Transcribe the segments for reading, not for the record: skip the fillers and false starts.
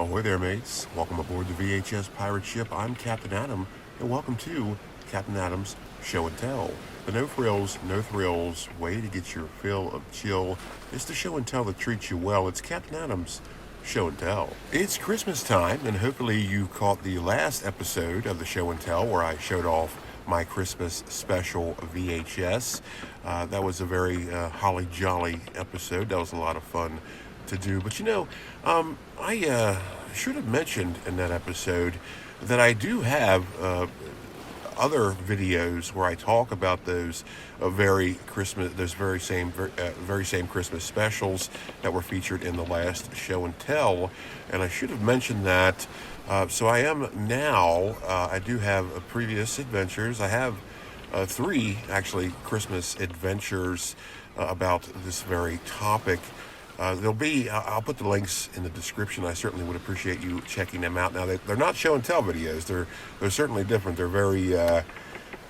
Ahoy there, mates. Welcome aboard the VHS Pirate Ship. I'm Captain Adam, and welcome to Captain Adam's Show and Tell. The no frills, no thrills way to get your fill of chill. It's the show and tell that treats you well. It's Captain Adam's Show and Tell. It's Christmas time, and hopefully you caught the last episode of the Show and Tell where I showed off my Christmas special VHS. That was a very holly jolly episode. That was a lot of fun to do. But I should have mentioned in that episode that I do have other videos where I talk about those very same Christmas specials that were featured in the last show and tell, and I should have mentioned that. So I am now. I do have previous adventures. I have three actually Christmas adventures about this very topic. I'll put the links in the description. I certainly would appreciate you checking them out. Now, they're not show and tell videos. They're certainly different. They're very,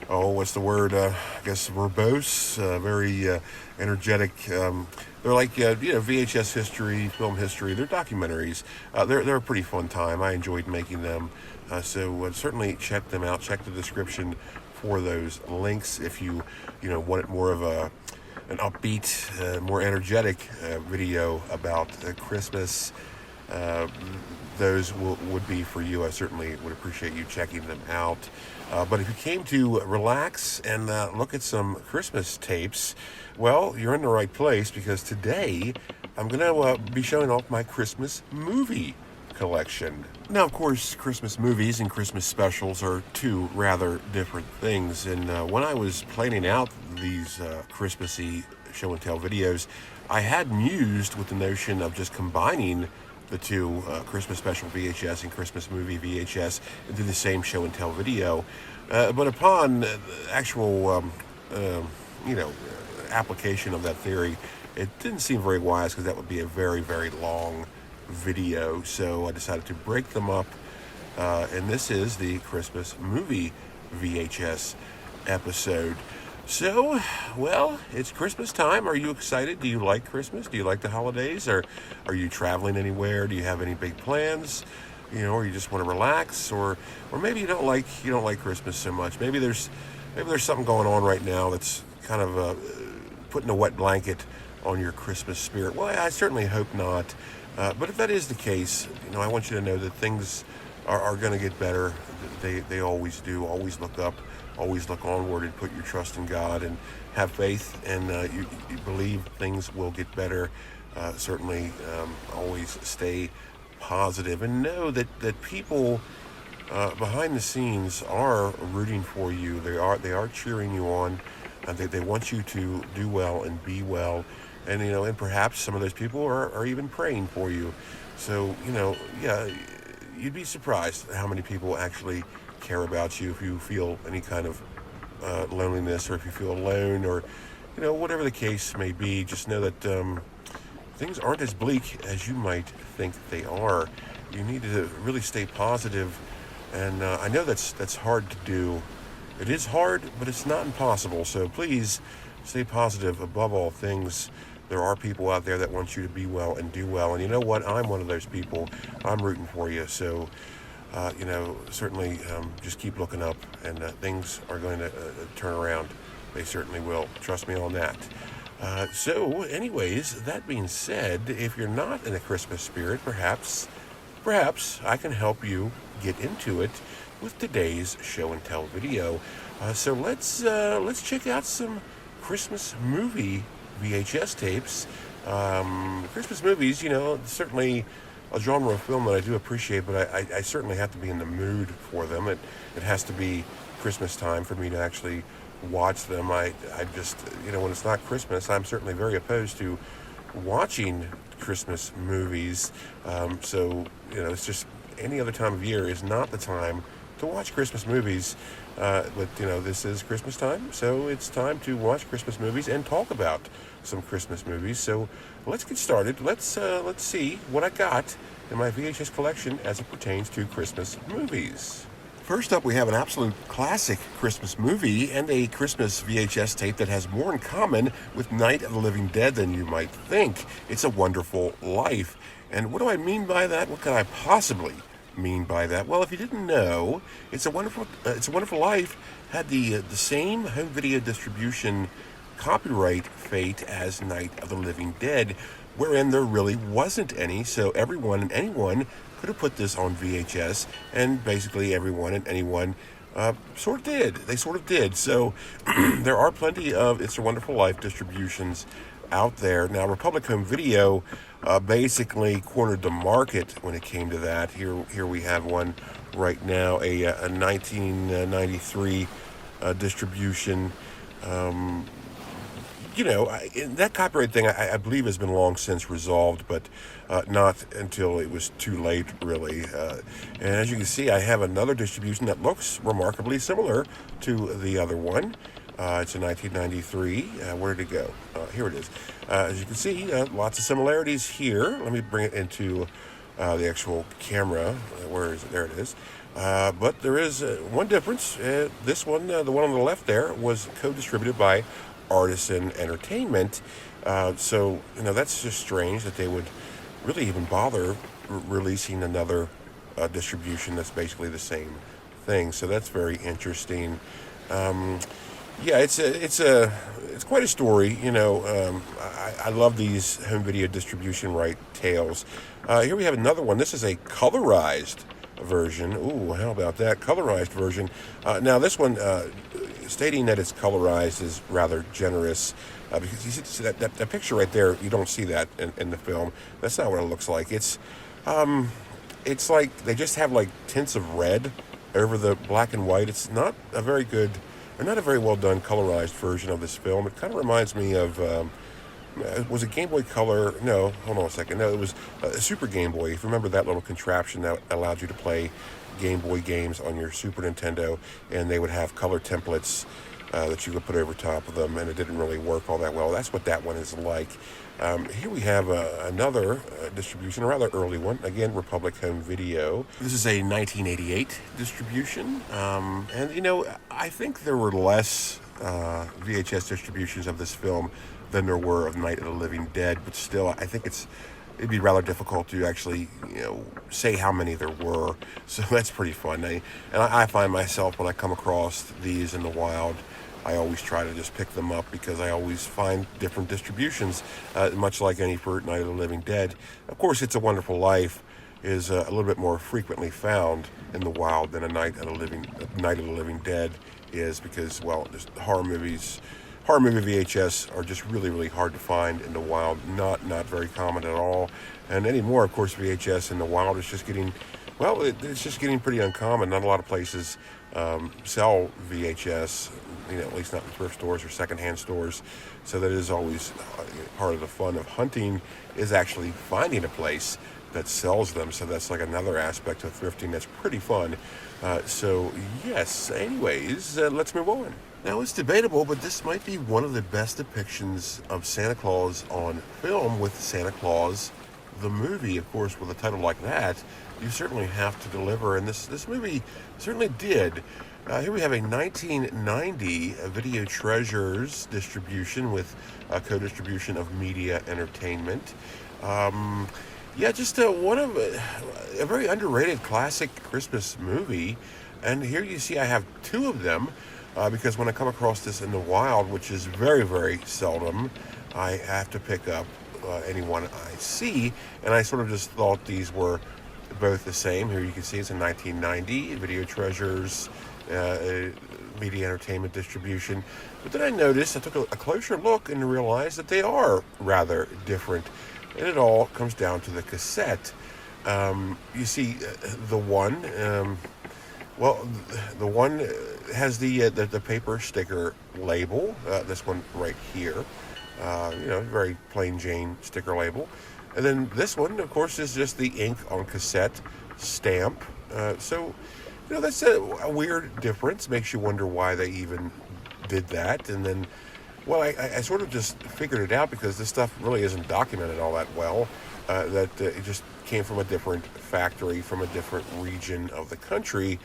what's the word? I guess verbose, very energetic. They're like, VHS history, film history. They're documentaries. They're a pretty fun time. I enjoyed making them. So certainly check them out. Check the description for those links if you want it more of an upbeat, more energetic video about Christmas. Those would be for you. I certainly would appreciate you checking them out. But if you came to relax and look at some Christmas tapes, well, you're in the right place, because today I'm going to be showing off my Christmas movie collection. Now, of course, Christmas movies and Christmas specials are two rather different things, and when I was planning out these Christmassy show and tell videos, I had mused with the notion of just combining the two, Christmas special VHS and Christmas movie VHS, into the same show and tell video, but upon actual application of that theory, it didn't seem very wise, because that would be a very, very long video. So I decided to break them up, and this is the Christmas movie VHS episode. So, well, it's Christmas time. Are you excited? Do you like Christmas? Do you like the holidays? Or are you traveling anywhere? Do you have any big plans? Or you just want to relax, or maybe you don't like Christmas so much. Maybe there's something going on right now that's kind of putting a wet blanket on your Christmas spirit. Well, I certainly hope not. But if that is the case, I want you to know that things are going to get better. They always do. Always look up. Always look onward, and put your trust in God, and have faith, and you believe things will get better. Certainly, always stay positive, and know that people behind the scenes are rooting for you. They are cheering you on. They want you to do well and be well. And, and perhaps some of those people are even praying for you. So, you'd be surprised how many people actually care about you. If you feel any kind of loneliness, or if you feel alone, or, whatever the case may be, just know that things aren't as bleak as you might think they are. You need to really stay positive. And I know that's hard to do. It is hard, but it's not impossible. So please stay positive above all things. There are people out there that want you to be well and do well. And you know what? I'm one of those people. I'm rooting for you. So, certainly just keep looking up, and things are going to turn around. They certainly will. Trust me on that. So, anyways, that being said, if you're not in a Christmas spirit, perhaps I can help you get into it with today's show and tell video. So let's check out some Christmas movie VHS tapes. Christmas movies, certainly a genre of film that I do appreciate, but I certainly have to be in the mood for them. It has to be Christmas time for me to actually watch them. I just, when it's not Christmas, I'm certainly very opposed to watching Christmas movies. So, it's just any other time of year is not the time to watch Christmas movies. But this is Christmas time, so it's time to watch Christmas movies and talk about some Christmas movies. So let's get started. Let's see what I got in my VHS collection as it pertains to Christmas movies. First up, we have an absolute classic Christmas movie and a Christmas VHS tape that has more in common with Night of the Living Dead than you might think. It's A Wonderful Life. And what do I mean by that? What could I possibly mean by that? Well, if you didn't know, It's a Wonderful Life had the same home video distribution copyright fate as Night of the Living Dead, wherein there really wasn't any. So everyone and anyone could have put this on VHS, and basically everyone and anyone sort of did. They sort of did. So there are plenty of It's a Wonderful Life distributions out there. Now, Republic Home Video basically cornered the market when it came to that. Here we have one right now, a 1993 distribution. That copyright thing, I believe, has been long since resolved, but not until it was too late, really. And as you can see, I have another distribution that looks remarkably similar to the other one. It's a 1993. Where did it go? Here it is. As you can see, lots of similarities here. Let me bring it into the actual camera. Where is it? There it is. But there is one difference. This one, the one on the left there, was co-distributed by Artisan Entertainment. So, that's just strange that they would really even bother releasing another distribution that's basically the same thing. So that's very interesting. Yeah, it's quite a story. I love these home video distribution right tales. Here we have another one. This is a colorized version. Ooh, how about that? Colorized version. Now this one, stating that it's colorized is rather generous, because you see that picture right there, you don't see that in the film. That's not what it looks like. It's like they just have like tints of red over the black and white. It's not a very good, or not a very well done colorized version of this film. It kind of reminds me of, was it Game Boy Color? No, hold on a second. No, it was a Super Game Boy. If you remember that little contraption that allowed you to play Game Boy games on your Super Nintendo, and they would have color templates that you could put over top of them, and it didn't really work all that well. That's what that one is like. Here we have another distribution, a rather early one. Again, Republic Home Video. This is a 1988 distribution. And, I think there were less VHS distributions of this film than there were of Night of the Living Dead. But still, I think it'd be rather difficult to actually, say how many there were. So that's pretty fun. I find myself, when I come across these in the wild, I always try to just pick them up, because I always find different distributions, much like any for Night of the Living Dead. Of course, It's a Wonderful Life is a little bit more frequently found in the wild than a Night of the Living Dead is, because, well, just horror movie VHS are just really, really hard to find in the wild. Not very common at all. And anymore, of course, VHS in the wild is just getting, well, it's just getting pretty uncommon. Not a lot of places sell VHS, at least not in thrift stores or secondhand stores. So that is always part of the fun of hunting, is actually finding a place that sells them. So that's like another aspect of thrifting that's pretty fun. So yes, anyways, let's move on. Now, it's debatable, but this might be one of the best depictions of Santa Claus on film, with Santa Claus the movie. Of course, with a title like that, you certainly have to deliver, and this movie certainly did. Here we have a 1990 Video Treasures distribution with a co-distribution of Media Entertainment. Just one of a very underrated classic Christmas movie. And here you see I have two of them, because when I come across this in the wild, which is very, very seldom, I have to pick up any one I see. And I sort of just thought these were both the same. Here you can see it's a 1990 Video Treasures Media Entertainment distribution. But then I noticed, I took a closer look and realized that they are rather different. And it all comes down to the cassette. You see, the one, the one has the paper sticker label. This one right here, very plain Jane sticker label. And then this one, of course, is just the ink on cassette stamp. So that's a weird difference. Makes you wonder why they even did that. And then, well, I sort of just figured it out, because this stuff really isn't documented all that well. That it just came from a different factory, from a different region of the country.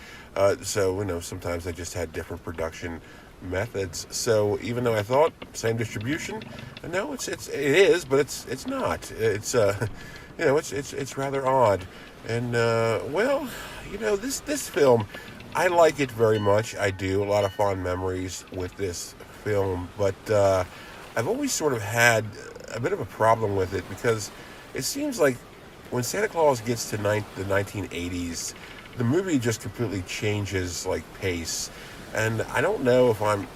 So sometimes they just had different production methods. So even though I thought same distribution, no, it is, but it's not. It's it's rather odd. And well, this film, I like it very much. I do. A lot of fond memories with this film, but I've always sort of had a bit of a problem with it because it seems like when Santa Claus gets to the 1980s, the movie just completely changes like pace. And I don't know if I'm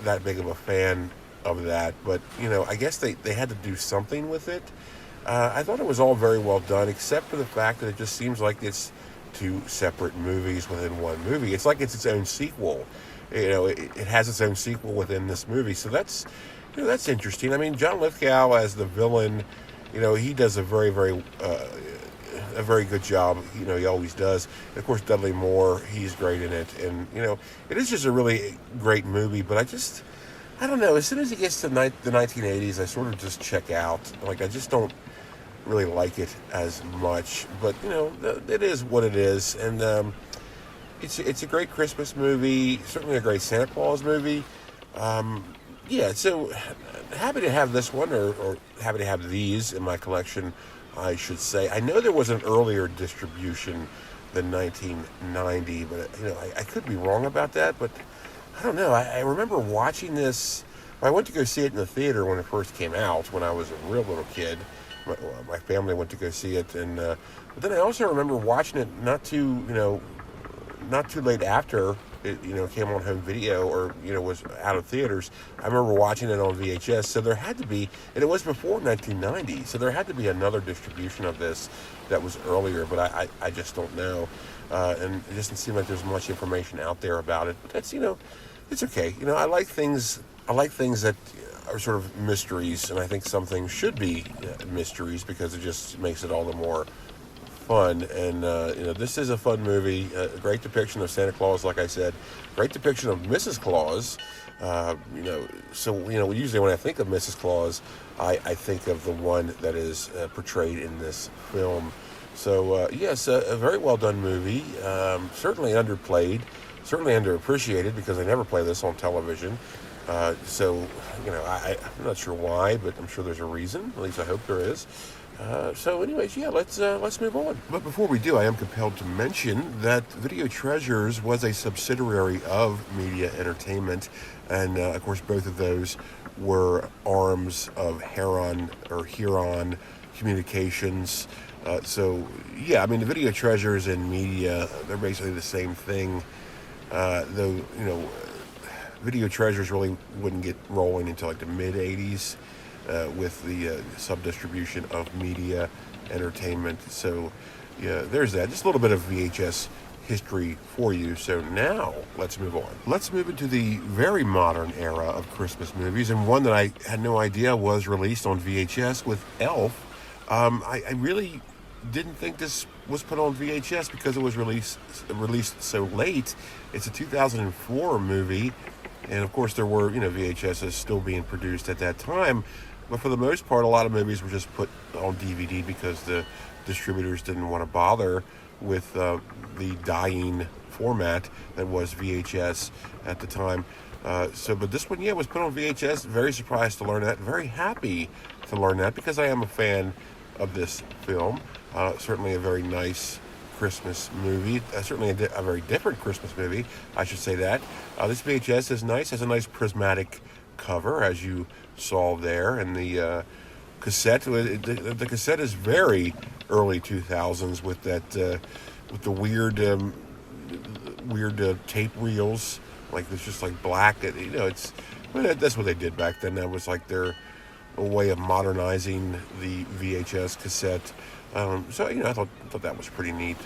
that big of a fan of that, but I guess they had to do something with it. I thought it was all very well done, except for the fact that it just seems like it's two separate movies within one movie. It's like it's its own sequel. It has its own sequel within this movie, so that's interesting. I mean, John Lithgow as the villain, he does a a very good job. He always does. And of course, Dudley Moore, he's great in it, and it is just a really great movie. But I don't know. As soon as it gets to the 1980s, I sort of just check out. Like I just don't really like it as much. But it is what it is, and it's a great Christmas movie. Certainly a great Santa Claus movie. Yeah, so happy to have this one, or happy to have these in my collection, I should say. I know there was an earlier distribution than 1990, but I could be wrong about that. But I don't know. I remember watching this. I went to go see it in the theater when it first came out when I was a real little kid. My family went to go see it, and but then I also remember watching it not too late after it came on home video, or was out of theaters. I remember watching it on VHS, so there had to be, and it was before 1990, so there had to be another distribution of this that was earlier, but I just don't know, and it doesn't seem like there's much information out there about it. But that's it's okay. I like things that are sort of mysteries, and I think some things should be mysteries because it just makes it all the more fun. And this is a fun movie. A great depiction of Santa Claus, like I said. Great depiction of Mrs. Claus. So usually when I think of Mrs. Claus, I think of the one that is portrayed in this film. So yes, a very well done movie. Certainly underplayed, certainly underappreciated because they never play this on television. So I'm not sure why, but I'm sure there's a reason. At least I hope there is. So anyways, yeah, let's move on. But before we do, I am compelled to mention that Video Treasures was a subsidiary of Media Entertainment, and of course both of those were arms of Huron Communications. So yeah, I mean the Video Treasures and Media, they're basically the same thing, though Video Treasures really wouldn't get rolling until like the mid 80s. With the sub-distribution of Media Entertainment. So, yeah, there's that. Just a little bit of VHS history for you. So now, let's move on. Let's move into the very modern era of Christmas movies, and one that I had no idea was released on VHS with Elf. I really didn't think this was put on VHS because it was released so late. It's a 2004 movie, and of course there were, VHSs still being produced at that time. But for the most part, a lot of movies were just put on DVD because the distributors didn't want to bother with the dying format that was VHS at the time. But this one, was put on VHS. Very surprised to learn that. Very happy to learn that because I am a fan of this film. Certainly a very nice Christmas movie. Certainly a very different Christmas movie, I should say that. This VHS is nice. Has a nice prismatic cover, as you saw there, and the cassette. The cassette is very early 2000s with that with the weird tape reels, like it's just like black. That's what they did back then. That was like their way of modernizing the VHS cassette. So I thought that was pretty neat.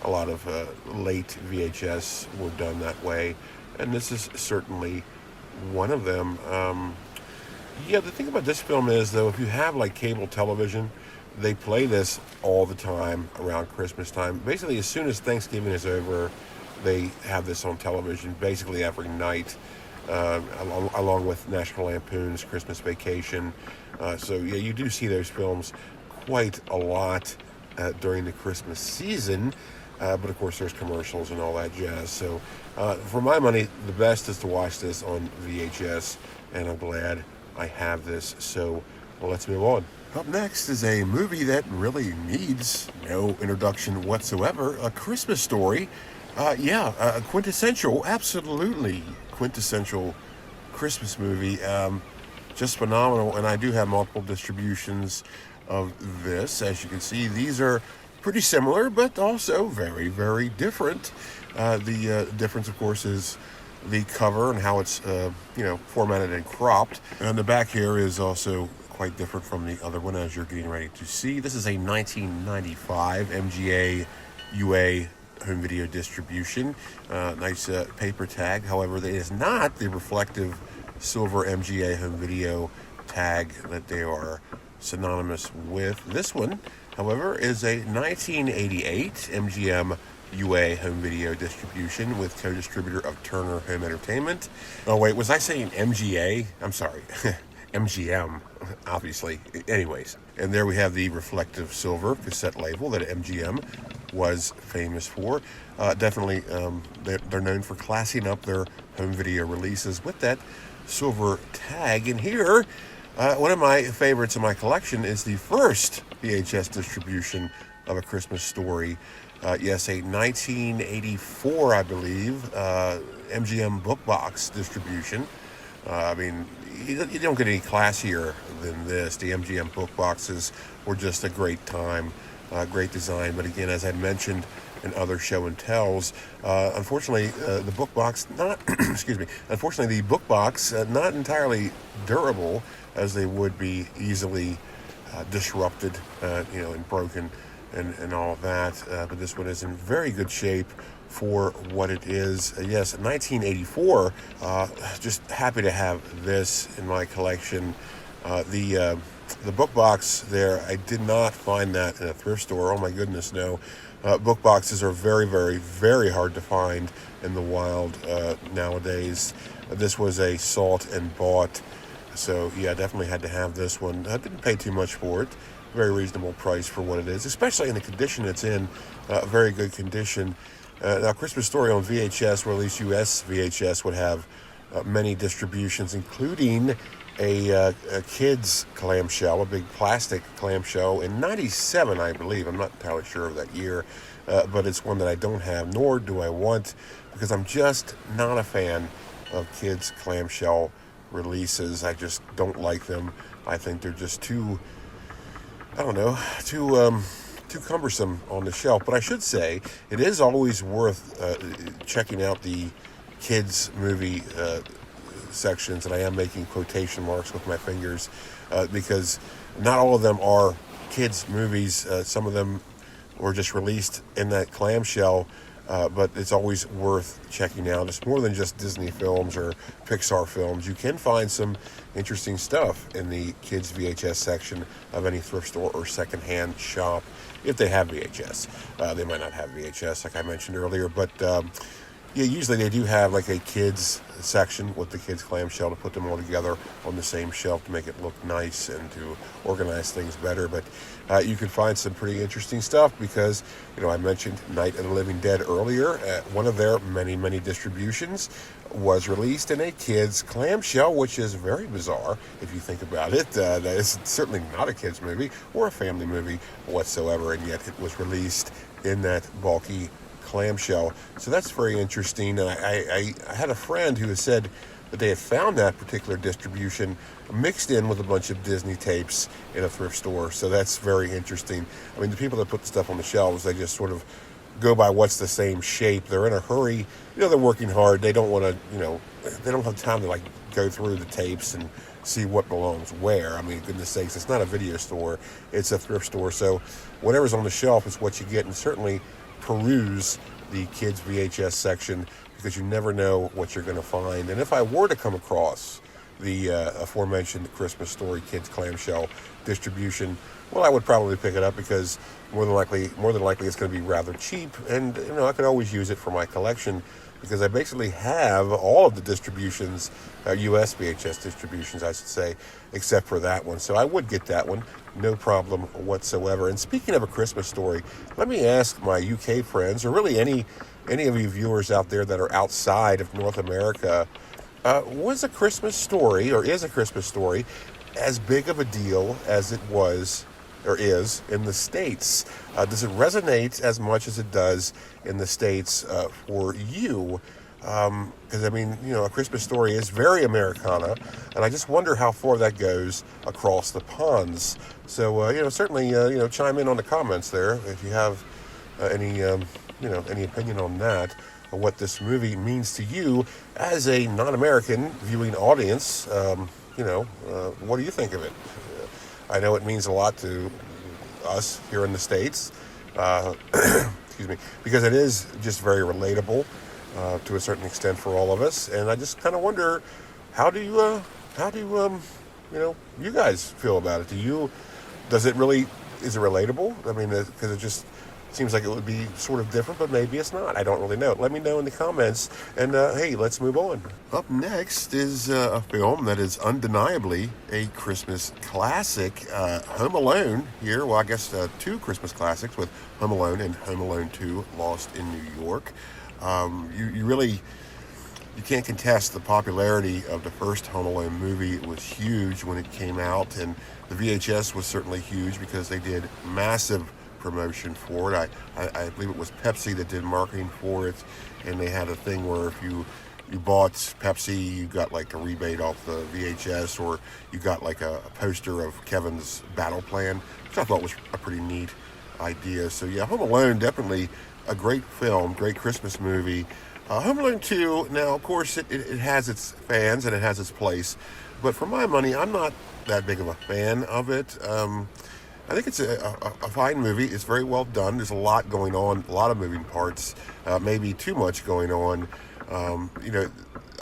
A lot of late VHS were done that way, and this is certainly one of them. The thing about this film is, though, if you have like cable television, they play this all the time around Christmas time. Basically, as soon as Thanksgiving is over, they have this on television basically every night, along with National Lampoon's Christmas Vacation. You do see those films quite a lot during the Christmas season. But of course there's commercials and all that jazz. So for my money, the best is to watch this on VHS, and I'm glad I have this. So let's move on. Up next is a movie that really needs no introduction whatsoever, A Christmas Story. A quintessential, absolutely quintessential Christmas movie. Just phenomenal, and I do have multiple distributions of this. As you can see, these are pretty similar, but also very, very different. The difference, of course, is the cover and how it's formatted and cropped. And the back here is also quite different from the other one, as you're getting ready to see. This is a 1995 MGA UA home video distribution. Nice paper tag. However, it is not the reflective silver MGA home video tag that they are synonymous with. This one, however, is a 1988 MGM UA home video distribution with co-distributor of Turner Home Entertainment. Oh wait, was I saying MGA? I'm sorry. MGM, obviously. Anyways, and there we have the reflective silver cassette label that MGM was famous for. Definitely, they're known for classing up their home video releases with that silver tag. And here, one of my favorites in my collection is the first VHS distribution of A Christmas Story. Yes, a 1984, I believe, MGM book box distribution. I mean, you don't get any classier than this. The MGM book boxes were just a great time, great design. But again, as I mentioned in other show and tells, unfortunately, the book box unfortunately, the book box not entirely durable, as they would be easily disrupted, and broken and all of that. But this one is in very good shape for what it is. Yes, 1984. Just happy to have this in my collection. The book box there, I did not find that in a thrift store. Oh my goodness, no. Book boxes are very, very, very hard to find in the wild nowadays. This was a sought and bought. So yeah, definitely had to have this one. I didn't pay too much for it. Very reasonable price for what it is, especially in the condition it's in. Very good condition. Now, Christmas Story on VHS, or at least US VHS, would have many distributions, including a kid's clamshell, a big plastic clamshell in 97, I believe. I'm not entirely sure of that year, but it's one that I don't have, nor do I want, because I'm just not a fan of kids' clamshell releases. I just don't like them. I think they're just too cumbersome on the shelf. But I should say, it is always worth checking out the kids' movie sections, and I am making quotation marks with my fingers, because not all of them are kids' movies. Some of them were just released in that clamshell, but it's always worth checking out. It's more than just Disney films or Pixar films. You can find some interesting stuff in the kids' VHS section of any thrift store or secondhand shop, if they have VHS. They might not have VHS, like I mentioned earlier, but usually they do have like a kids section with the kids clamshell to put them all together on the same shelf to make it look nice and to organize things better. But you can find some pretty interesting stuff because, I mentioned Night of the Living Dead earlier. One of their many, many distributions was released in a kids clamshell, which is very bizarre if you think about it. That is certainly not a kids movie or a family movie whatsoever, and yet it was released in that bulky clamshell. So that's very interesting. I had a friend who had said that they had found that particular distribution mixed in with a bunch of Disney tapes in a thrift store. So that's very interesting. I mean, the people that put the stuff on the shelves, they just sort of go by what's the same shape. They're in a hurry. They're working hard. They don't want to, they don't have time to go through the tapes and see what belongs where. I mean, goodness sakes, it's not a video store. It's a thrift store. So whatever's on the shelf is what you get, and certainly peruse the kids VHS section, because you never know what you're going to find. And if I were to come across the aforementioned Christmas Story kids clamshell distribution, well, I would probably pick it up, because more than likely it's going to be rather cheap, and I can always use it for my collection, because I basically have all of the distributions, US VHS distributions, I should say, except for that one. So I would get that one, no problem whatsoever. And speaking of A Christmas Story, let me ask my UK friends, or really any of you viewers out there that are outside of North America, was A Christmas Story, or is A Christmas Story, as big of a deal as it was or is in the States? Does it resonate as much as it does in the States for you? Because I mean, A Christmas Story is very Americana, and I just wonder how far that goes across the ponds. So, certainly, chime in on the comments there if you have any opinion on that, or what this movie means to you as a non-American viewing audience. What do you think of it? I know it means a lot to us here in the States, excuse me, because it is just very relatable to a certain extent for all of us. And I just kind of wonder, how do you guys feel about it? Is it relatable? I mean, because it just seems like it would be sort of different, but maybe it's not. I don't really know. Let me know in the comments. And hey, let's move on. Up next is a film that is undeniably a Christmas classic, Home Alone here. Well, I guess two Christmas classics with Home Alone and Home Alone 2, Lost in New York. You can't contest the popularity of the first Home Alone movie. It was huge when it came out, and the VHS was certainly huge because they did massive promotion for it. I believe it was Pepsi that did marketing for it, and they had a thing where if you bought Pepsi, you got like a rebate off the VHS, or you got like a poster of Kevin's battle plan, which I thought was a pretty neat idea. So yeah, Home Alone, definitely a great film, great Christmas movie. Home Alone 2, now of course it has its fans and it has its place, but for my money, I'm not that big of a fan of it. I think it's a fine movie. It's very well done. There's a lot going on, a lot of moving parts, maybe too much going on.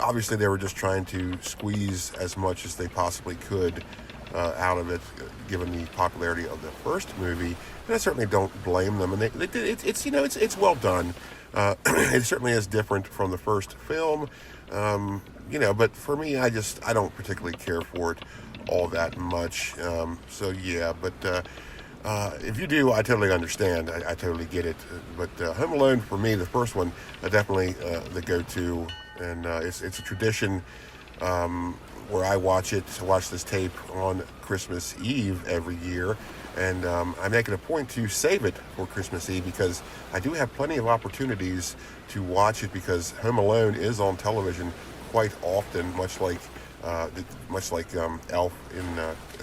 Obviously they were just trying to squeeze as much as they possibly could out of it, given the popularity of the first movie. And I certainly don't blame them. And it's well done. It certainly is different from the first film. But for me, I don't particularly care for it all that much. If you do, I totally understand. I totally get it. But Home Alone, for me, the first one, definitely the go-to. And it's a tradition where I watch this tape on Christmas Eve every year. And I make it a point to save it for Christmas Eve because I do have plenty of opportunities to watch it, because Home Alone is on television quite often, much like Elf in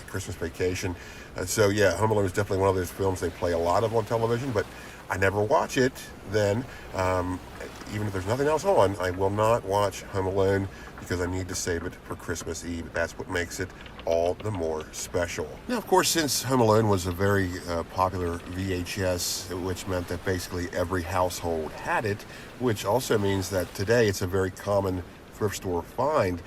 Christmas Vacation. Home Alone is definitely one of those films they play a lot of on television, but I never watch it then. Even if there's nothing else on, I will not watch Home Alone because I need to save it for Christmas Eve. That's what makes it all the more special. Now, of course, since Home Alone was a very popular VHS, which meant that basically every household had it, which also means that today it's a very common thrift store find.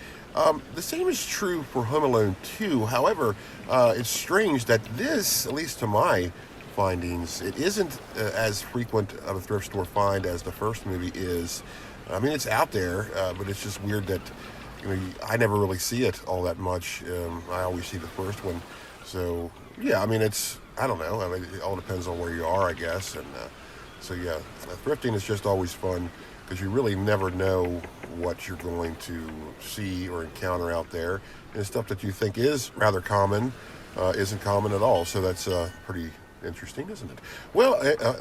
The same is true for Home Alone 2. However, it's strange that this, at least to my findings, it isn't as frequent of a thrift store find as the first movie is. I mean, it's out there, but it's just weird that I never really see it all that much. I always see the first one. So yeah, I mean, I don't know. I mean, it all depends on where you are, I guess. And thrifting is just always fun because you really never know what you're going to see or encounter out there, and stuff that you think is rather common isn't common at all. So that's pretty interesting, isn't it? Well,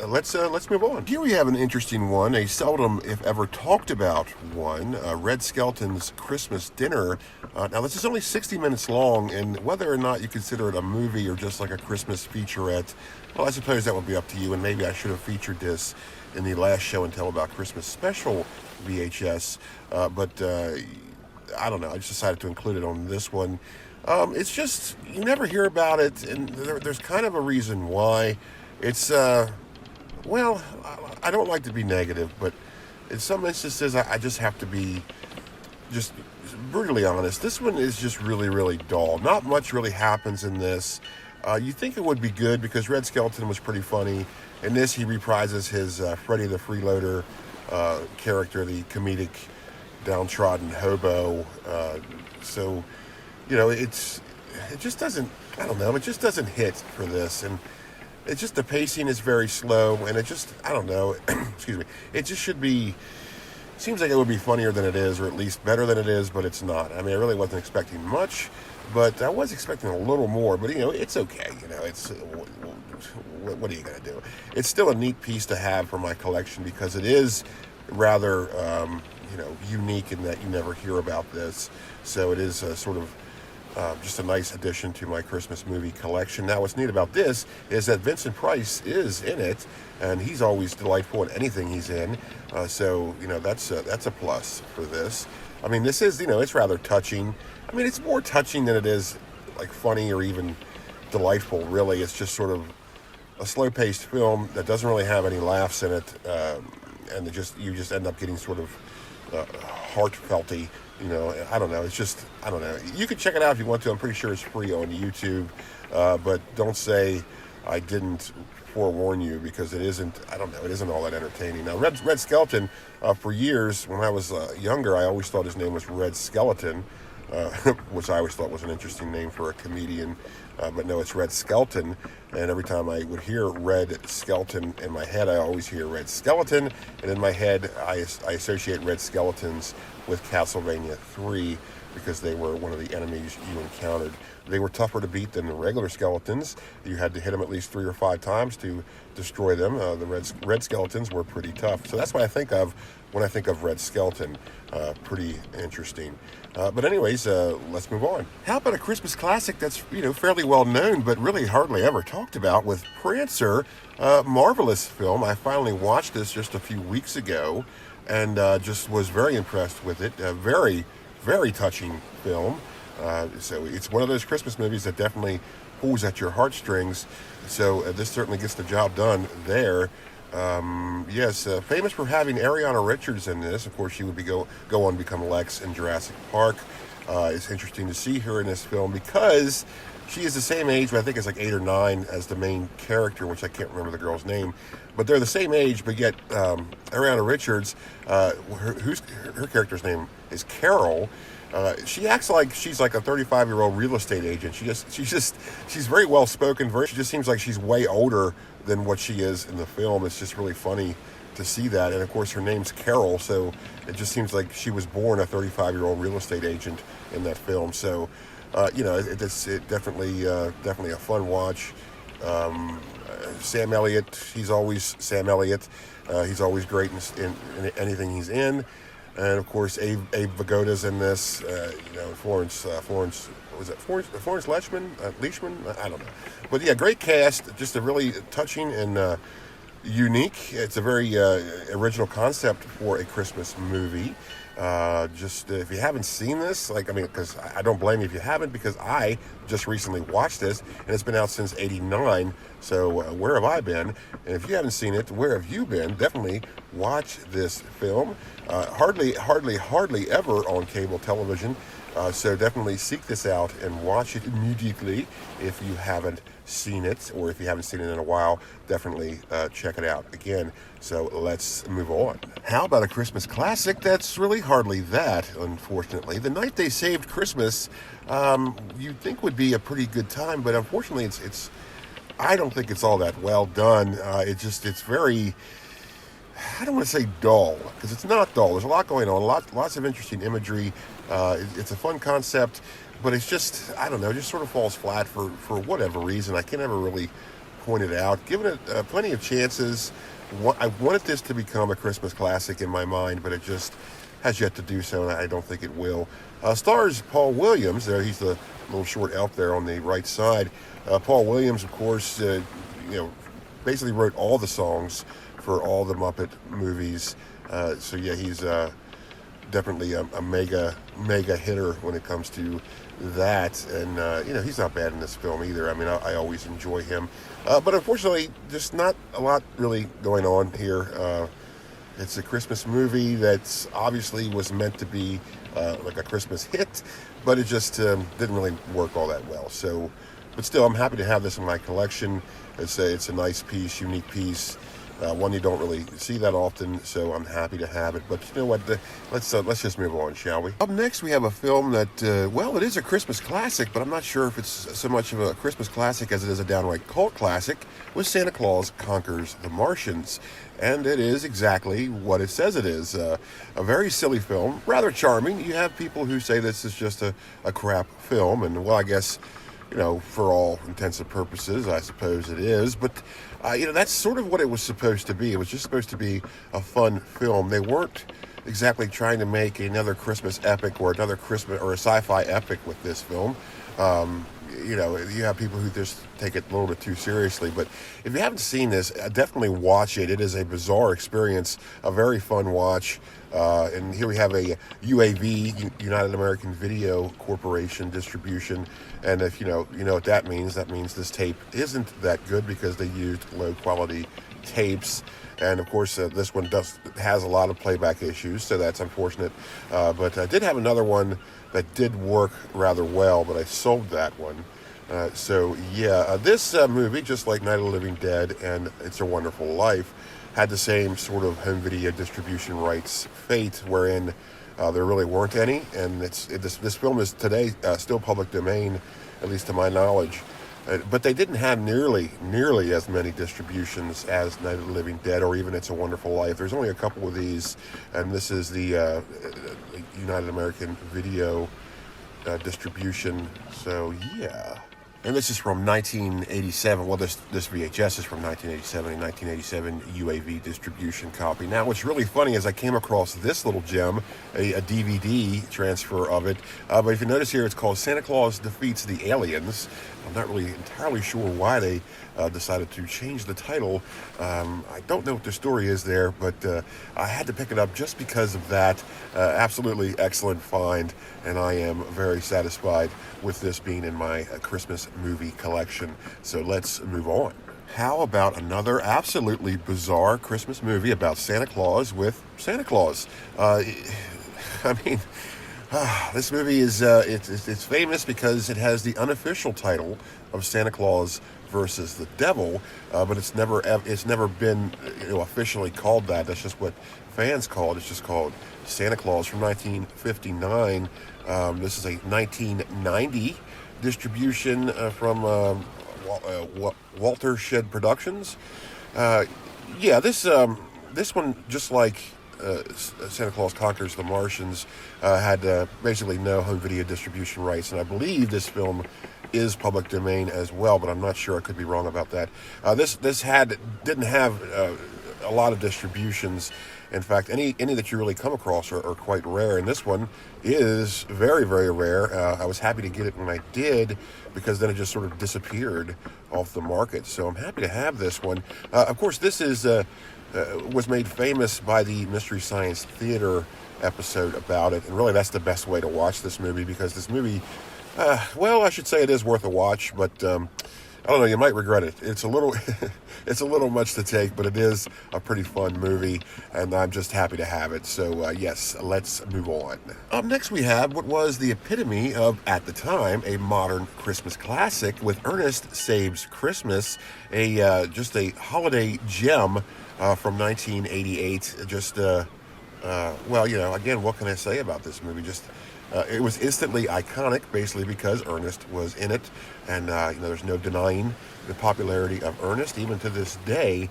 let's move on. Here we have an interesting one, a seldom, if ever, talked about one, Red Skelton's Christmas Dinner. Now, this is only 60 minutes long, and whether or not you consider it a movie or just like a Christmas featurette, well, I suppose that would be up to you, and maybe I should have featured this in the last show and tell about Christmas special VHS, but I don't know, I just decided to include it on this one. It's just, you never hear about it, and there's kind of a reason why. It's, I don't like to be negative, but in some instances, I just have to be just brutally honest. This one is just really, really dull. Not much really happens in this. You think it would be good because Red Skelton was pretty funny. In this, he reprises his Freddy the Freeloader character, the comedic downtrodden hobo. It just doesn't, I don't know, it just doesn't hit for this. And it's just, the pacing is very slow, and it just, I don't know, excuse me, it just should be, seems like it would be funnier than it is, or at least better than it is, but it's not. I mean, I really wasn't expecting much, but I was expecting a little more. But it's okay. It's what are you gonna do? It's still a neat piece to have for my collection because it is rather unique in that you never hear about this. So it is sort of just a nice addition to my Christmas movie collection. Now, what's neat about this is that Vincent Price is in it, and he's always delightful in anything he's in. So that's a plus for this. I mean, this is it's rather touching. I mean, it's more touching than it is like funny or even delightful. Really, it's just sort of a slow-paced film that doesn't really have any laughs in it, and you just end up getting sort of heartfelty. I don't know. It's just, I don't know. You can check it out if you want to. I'm pretty sure it's free on YouTube. But don't say I didn't forewarn you because it isn't, I don't know, it isn't all that entertaining. Now, Red Skelton, for years, when I was younger, I always thought his name was Red Skeleton, which I always thought was an interesting name for a comedian. But no, it's Red Skelton. And every time I would hear Red Skelton in my head, I always hear Red Skeleton. And in my head, I associate Red Skeletons with Castlevania 3 because they were one of the enemies you encountered. They were tougher to beat than the regular skeletons. You had to hit them at least 3 or 5 times to destroy them. The red skeletons were pretty tough. So that's what I think of when I think of Red Skeleton. Pretty interesting. But anyways, let's move on. How about a Christmas classic that's fairly well known but really hardly ever talked about with Prancer? Marvelous film. I finally watched this just a few weeks ago and just was very impressed with it. A very, very touching film. So it's one of those Christmas movies that definitely pulls at your heartstrings. So this certainly gets the job done there. Yes, famous for having Ariana Richards in this. Of course, she would go on to become Lex in Jurassic Park. It's interesting to see her in this film because she is the same age, but I think it's like 8 or 9 as the main character, which I can't remember the girl's name. But they're the same age, but yet Ariana Richards, her character's name is Carol. She acts like she's like a 35-year-old real estate agent. She's very well spoken. She just seems like she's way older than what she is in the film. It's just really funny to see that. And of course, her name's Carol, so it just seems like she was born a 35-year-old real estate agent in that film. So, it's definitely a fun watch. Sam Elliott, he's always Sam Elliott. He's always great in anything he's in. And of course, Abe Vigoda's in this. Florence Leishman? I don't know. But yeah, great cast. Just a really touching and unique. It's a very original concept for a Christmas movie. If you haven't seen this, because I don't blame you if you haven't, because I just recently watched this, and it's been out since '89. So where have I been? And if you haven't seen it, where have you been? Definitely watch this film. Hardly ever on cable television. So definitely seek this out and watch it immediately if you haven't seen it, or if you haven't seen it in a while, definitely check it out again. So let's move on. How about a Christmas classic that's really hardly that, unfortunately? The Night They Saved Christmas, you'd think would be a pretty good time, but unfortunately it's I don't think it's all that well done. It's very, I don't want to say dull, because it's not dull. There's a lot going on, lots of interesting imagery. It's a fun concept, but it's just, I don't know, just sort of falls flat for whatever reason. I can never really point it out. Given it plenty of chances, I wanted this to become a Christmas classic in my mind, but it just has yet to do so, and I don't think it will. Stars Paul Williams. There, he's the little short elf there on the right side. Paul Williams, of course, basically wrote all the songs for all the Muppet movies. So yeah, he's definitely a mega hitter when it comes to that. And he's not bad in this film either. I mean, I always enjoy him. But unfortunately, just not a lot really going on here. It's a Christmas movie that obviously was meant to be like a Christmas hit, but it just didn't really work all that well. So, but still, I'm happy to have this in my collection. It's a nice piece, unique piece. one you don't really see that often, so I'm happy to have it. But you know what? Let's just move on, shall we? Up next, we have a film that, well, it is a Christmas classic, but I'm not sure if it's so much of a Christmas classic as it is a downright cult classic, with Santa Claus Conquers the Martians. And it is exactly what it says it is. A very silly film, rather charming. You have people who say this is just a crap film, and well, I guess, you know, for all intents and purposes, I suppose it is. But, you know, that's sort of what it was supposed to be. It was just supposed to be a fun film. They weren't exactly trying to make another Christmas epic or another Christmas or a sci-fi epic with this film. You know, you have people who just take it a little bit too seriously. But if you haven't seen this, definitely watch it. It is a bizarre experience, a very fun watch. And here we have a UAV, United American Video Corporation distribution. And if you know what that means this tape isn't that good because they used low quality tapes. And of course, this one has a lot of playback issues, so that's unfortunate. But I did have another one that did work rather well, but I sold that one. So yeah, this movie, just like Night of the Living Dead and It's a Wonderful Life, had the same sort of home video distribution rights fate, wherein there really weren't any. And this film is today still public domain, at least to my knowledge. But they didn't have nearly as many distributions as Night of the Living Dead or even It's a Wonderful Life. There's only a couple of these, and this is the United American Video distribution. So yeah. And this is from 1987. Well, this VHS is from 1987, a 1987 UAV distribution copy. Now, what's really funny is I came across this little gem, a DVD transfer of it. But if you notice here, it's called Santa Claus Defeats the Aliens. I'm not really entirely sure why they decided to change the title. I don't know what the story is there, but I had to pick it up just because of that. Absolutely excellent find, and I am very satisfied with this being in my Christmas movie collection. So let's move on. How about another absolutely bizarre Christmas movie about Santa Claus with Santa Claus? I mean, this movie is it's famous because it has the unofficial title of Santa Claus versus the Devil, but it's never been officially called that. That's just what fans call it. It's just called Santa Claus from 1959. This is a 1990 distribution from Walter Shed Productions. Yeah, this one, just like Santa Claus Conquers the Martians, had basically no home video distribution rights, and I believe this film is public domain as well, but I'm not sure. I could be wrong about that. This didn't have a lot of distributions. In fact, any that you really come across are quite rare, and this one is very, very rare. I was happy to get it when I did, because then it just sort of disappeared off the market. So I'm happy to have this one. Of course, this was made famous by the Mystery Science Theater episode about it, and really that's the best way to watch this movie, because this movie, well, I should say it is worth a watch, but I don't know, you might regret it. It's a little it's a little much to take, but it is a pretty fun movie, and I'm just happy to have it. So yes, let's move on. Up next, we have what was the epitome of, at the time, a modern Christmas classic with Ernest Saves Christmas, just a holiday gem from 1988. Just well, again, what can I say about this movie? Just it was instantly iconic, basically because Ernest was in it, and there's no denying the popularity of Ernest even to this day.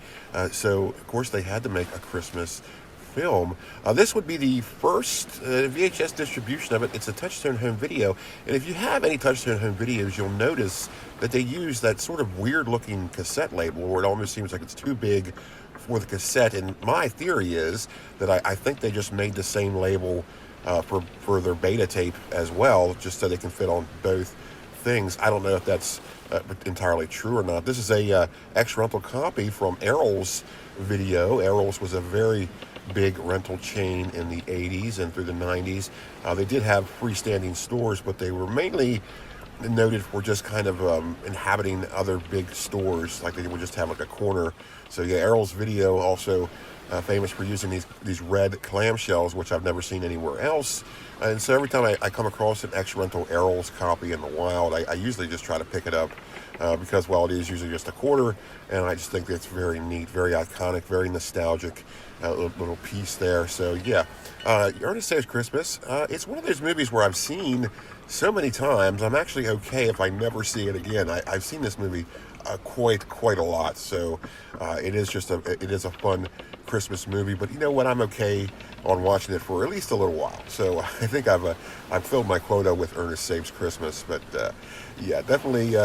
So of course they had to make a Christmas film. This would be the first VHS distribution of it. It's a Touchstone home video, and if you have any Touchstone home videos, you'll notice that they use that sort of weird-looking cassette label, where it almost seems like it's too big for the cassette. And my theory is that I think they just made the same label for their beta tape as well, just so they can fit on both things. I don't know if that's entirely true or not. This is a ex-rental copy from Errol's Video. Errol's was a very big rental chain in the 80s and through the 90s. They did have freestanding stores, but they were mainly noted for just kind of inhabiting other big stores, like they would just have like a corner. So yeah, Errol's Video also famous for using these red clamshells, which I've never seen anywhere else. And so every time I come across an ex-rental Errol's copy in the wild, I usually just try to pick it up because, well, it is usually just a quarter, and I just think it's very neat, very iconic, very nostalgic little piece there. So, yeah, Ernest Saves Christmas, it's one of those movies where I've seen so many times, I'm actually okay if I never see it again. I've seen this movie quite a lot, so it is a fun Christmas movie. But you know what? I'm okay on watching it for at least a little while. So I think I've filled my quota with Ernest Saves Christmas. But yeah, definitely.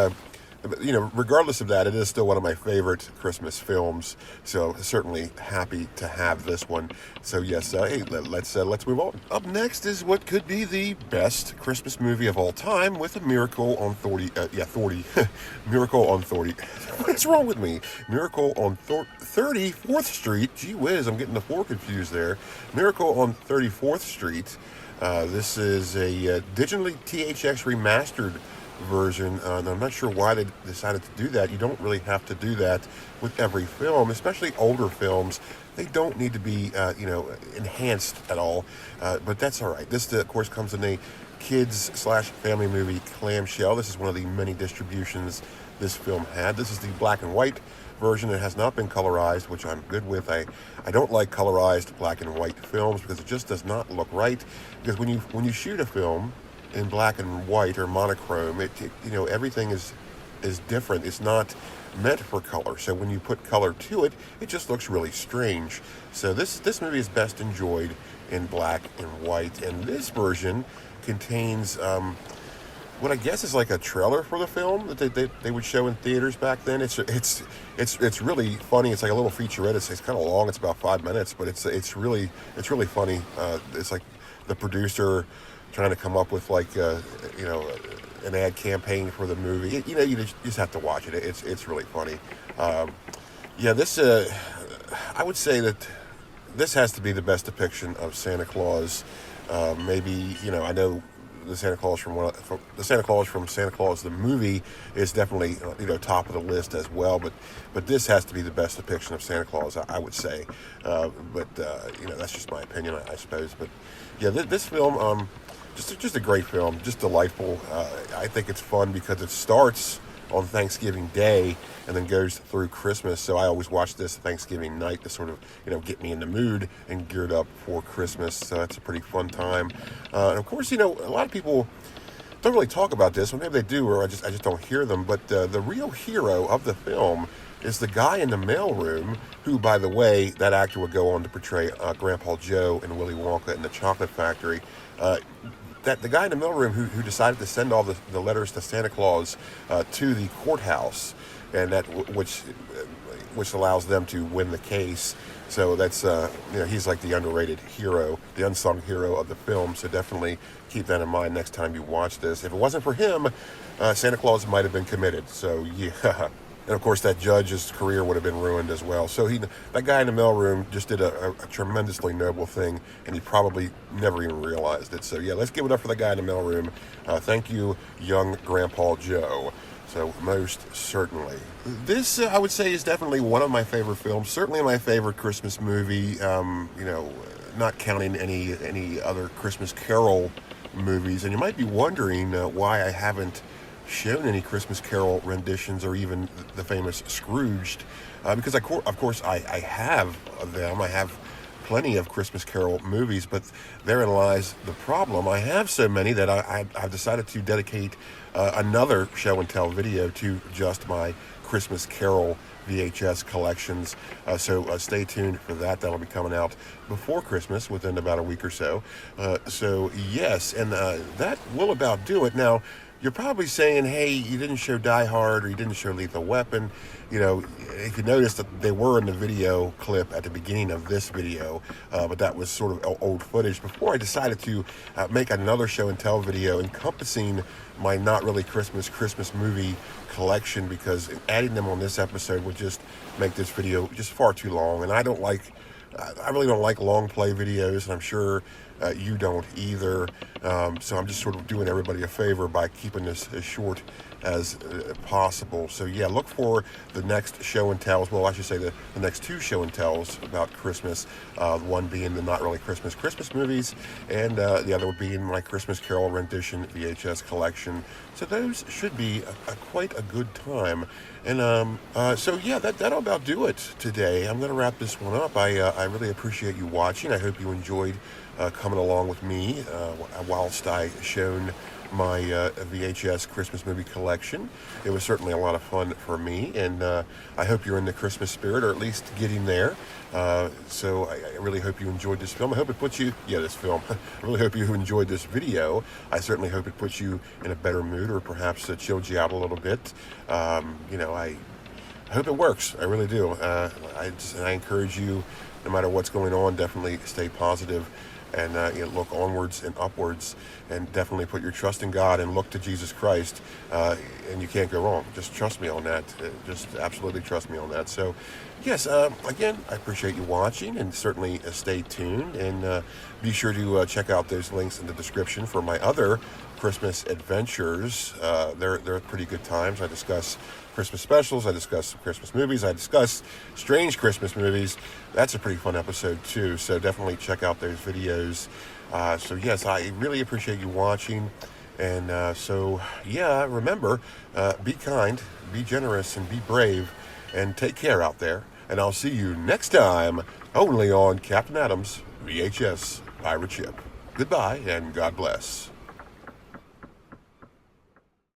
Regardless of that, it is still one of my favorite Christmas films. So certainly happy to have this one. So yes, hey, let's move on. Up next is what could be the best Christmas movie of all time, with a Miracle on 30. Miracle on 30. What's wrong with me? Miracle on 34th Street. Gee whiz, I'm getting the 4 confused there. Miracle on 34th Street. This is a digitally THX remastered version, and I'm not sure why they decided to do that. You don't really have to do that with every film, especially older films. They don't need to be, enhanced at all, but that's all right. This, of course, comes in a kids/family movie clamshell. This is one of the many distributions this film had. This is the black and white version. It has not been colorized, which I'm good with. I don't like colorized black and white films because it just does not look right. Because when you shoot a film in black and white or monochrome, everything is different. It's not meant for color. So when you put color to it, it just looks really strange. So this movie is best enjoyed in black and white. And this version contains what I guess is like a trailer for the film that they would show in theaters back then. It's really funny. It's like a little featurette. It's kind of long. It's about 5 minutes, but it's really funny. It's like the producer trying to come up with an ad campaign for the movie. You just have to watch it. It's really funny. This I would say that this has to be the best depiction of Santa Claus. Maybe I know the Santa Claus from Santa Claus the movie is definitely top of the list as well. But this has to be the best depiction of Santa Claus, I would say. That's just my opinion, I suppose. But yeah, this film. Just a great film, just delightful. I think it's fun because it starts on Thanksgiving Day and then goes through Christmas. So I always watch this Thanksgiving night to sort of, get me in the mood and geared up for Christmas. So that's a pretty fun time. And of course, a lot of people don't really talk about this, or maybe they do, or I just don't hear them. But the real hero of the film is the guy in the mailroom, who, by the way, that actor would go on to portray Grandpa Joe in Willy Wonka and the Chocolate Factory. That the guy in the mailroom who decided to send all the letters to Santa Claus to the courthouse, and which allows them to win the case. So that's he's like the underrated hero, the unsung hero of the film. So definitely keep that in mind next time you watch this. If it wasn't for him, Santa Claus might have been committed. So yeah. And of course, that judge's career would have been ruined as well. So that guy in the mailroom just did a tremendously noble thing, and he probably never even realized it. So yeah, let's give it up for the guy in the mailroom. Thank you, young Grandpa Joe. So most certainly. This, I would say, is definitely one of my favorite films. Certainly my favorite Christmas movie. Not counting any other Christmas Carol movies. And you might be wondering why I haven't shown any Christmas Carol renditions or even the famous Scrooged, because of course I have them. I have plenty of Christmas Carol movies, but therein lies the problem. I have so many that I've decided to dedicate another show and tell video to just my Christmas Carol VHS collections. So stay tuned for that. That'll be coming out before Christmas, within about a week or so. So yes, and that will about do it. Now, you're probably saying, hey, you didn't show Die Hard, or you didn't show Lethal Weapon. If you notice that they were in the video clip at the beginning of this video, but that was sort of old footage. Before I decided to make another show and tell video encompassing my not really Christmas movie collection, because adding them on this episode would just make this video just far too long. And I don't like I really don't like long play videos, and I'm sure you don't either. So I'm just sort of doing everybody a favor by keeping this as short as possible. So yeah, look for the next show and tells. Well, I should say the next two show and tells about Christmas. One being the Not Really Christmas movies, and the other being my Christmas Carol rendition VHS collection. So those should be quite a good time. And so yeah, that'll about do it today. I'm going to wrap this one up. I really appreciate you watching. I hope you enjoyed coming along with me whilst I shown my VHS Christmas movie collection. It was certainly a lot of fun for me, and I hope you're in the Christmas spirit, or at least getting there. So I really hope you enjoyed this film. I hope it puts you, this film. I really hope you enjoyed this video. I certainly hope it puts you in a better mood, or perhaps chilled you out a little bit. I hope it works. I really do. I encourage you, no matter what's going on, definitely stay positive and look onwards and upwards, and definitely put your trust in God and look to Jesus Christ, and you can't go wrong. Just trust me on that. Just absolutely trust me on that. So, yes, again, I appreciate you watching, and certainly stay tuned, and be sure to check out those links in the description for my other Christmas adventures. They're pretty good times. I discuss Christmas specials, I discuss Christmas movies, I discuss strange Christmas movies. That's a pretty fun episode too, so definitely check out those videos. So yes, I really appreciate you watching, and so yeah, remember, be kind, be generous, and be brave, and take care out there, and I'll see you next time, only on Captain Adam's VHS Pirate Ship. Goodbye, and God bless.